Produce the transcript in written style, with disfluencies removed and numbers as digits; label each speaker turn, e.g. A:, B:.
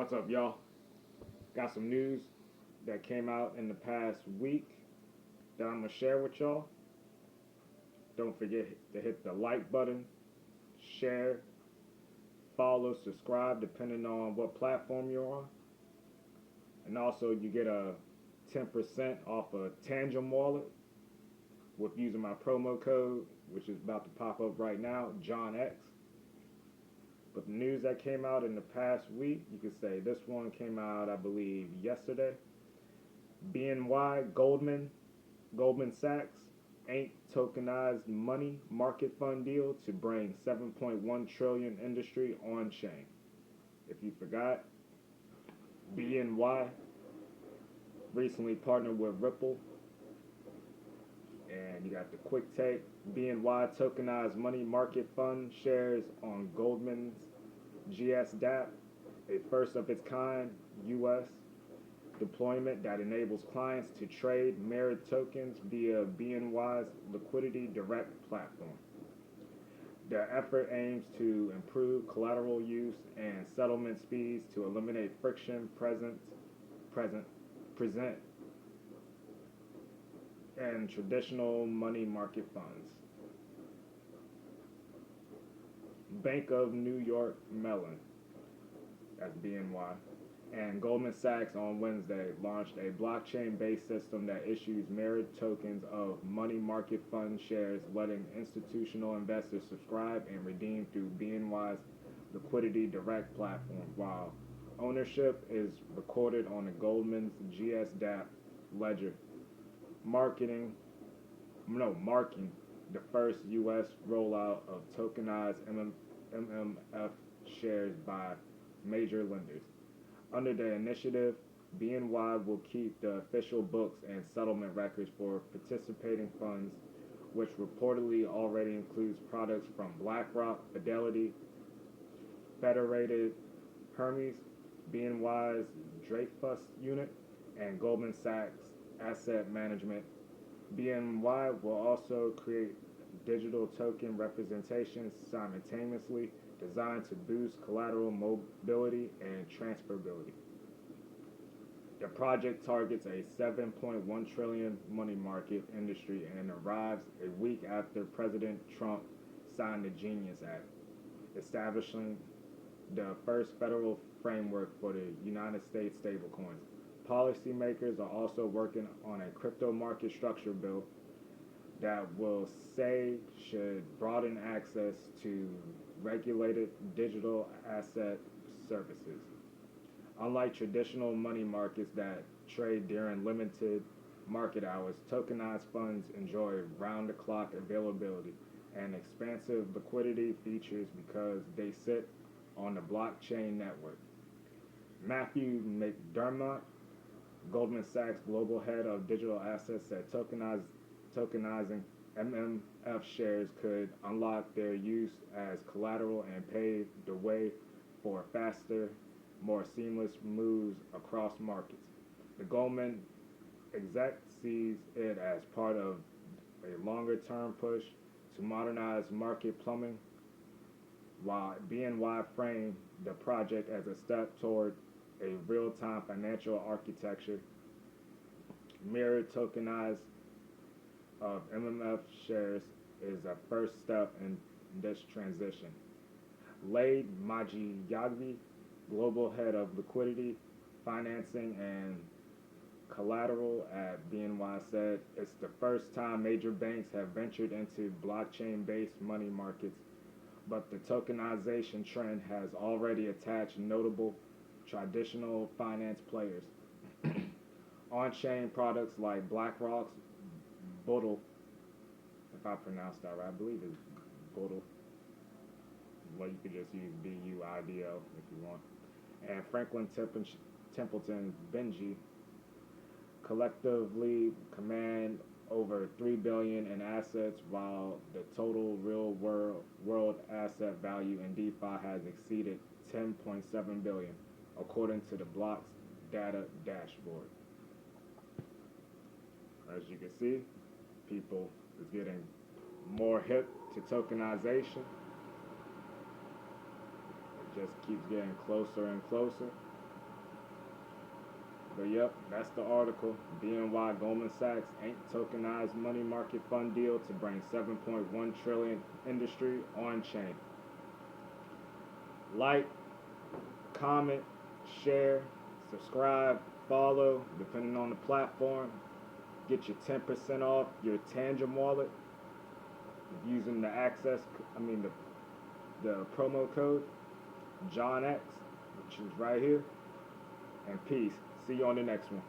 A: What's up, y'all? Got some news that came out in the past week that I'm gonna share with y'all. Don't forget to hit the like button, share, follow, subscribe, depending on what platform you're on. And also, you get a 10% off a Tangent wallet with using my promo code, which is about to pop up right now, John X. But the news that came out in the past week, you could say this one came out, I believe, yesterday. BNY, Goldman Sachs, ain't tokenized money market fund deal to bring 7.1 trillion industry on chain. If you forgot, BNY recently partnered with Ripple, and you got the quick take. BNY tokenized money market fund shares on Goldman's GS a first of its kind U.S. deployment that enables clients to trade mirrored tokens via BNY's Liquidity Direct platform. The effort aims to improve collateral use and settlement speeds to eliminate friction present in traditional money market funds. Bank of New York Mellon, that's BNY, and Goldman Sachs on Wednesday launched a blockchain-based system that issues mirrored tokens of money market fund shares, letting institutional investors subscribe and redeem through BNY's Liquidity Direct platform, while ownership is recorded on the Goldman's GSDApp ledger, marking the first U.S. rollout of tokenized MMF shares by major lenders. Under the initiative, BNY will keep the official books and settlement records for participating funds, which reportedly already includes products from BlackRock, Fidelity, Federated Hermes, BNY's Dreyfus unit, and Goldman Sachs Asset Management. BNY will also create digital token representations simultaneously designed to boost collateral mobility and transferability. The project targets a 7.1 trillion money market industry and arrives a week after President Trump signed the Genius Act, establishing the first federal framework for the United States stablecoins. Policymakers are also working on a crypto market structure bill that will say should broaden access to regulated digital asset services. Unlike traditional money markets that trade during limited market hours, tokenized funds enjoy round-the-clock availability and expansive liquidity features because they sit on the blockchain network. Matthew McDermott, Goldman Sachs global head of digital assets, said tokenizing MMF shares could unlock their use as collateral and pave the way for faster, more seamless moves across markets. The Goldman exec sees it as part of a longer-term push to modernize market plumbing, while BNY framed the project as a step toward a real-time financial architecture. Mirrored tokenized of MMF shares is a first step in this transition. Laid Majiyagi, global head of liquidity, financing, and collateral at BNY, said it's the first time major banks have ventured into blockchain-based money markets, but the tokenization trend has already attached notable traditional finance players. On-chain products like BlackRock's Boodle, if I pronounced that right, I believe it's Boodle. Well, you could just use BUIDL if you want. And Franklin Templeton Benji collectively command over $3 billion in assets, while the total real world asset value in DeFi has exceeded $10.7 billion, according to the block's data dashboard. As you can see, people is getting more hip to tokenization. It just keeps getting closer and closer. But yep, that's the article. BNY Goldman Sachs ain't tokenized money market fund deal to bring 7.1 trillion industry on chain. Like, comment, share, subscribe, follow, depending on the platform. Get your 10% off your Tangent wallet using the the promo code John X, which is right here. And peace. See you on the next one.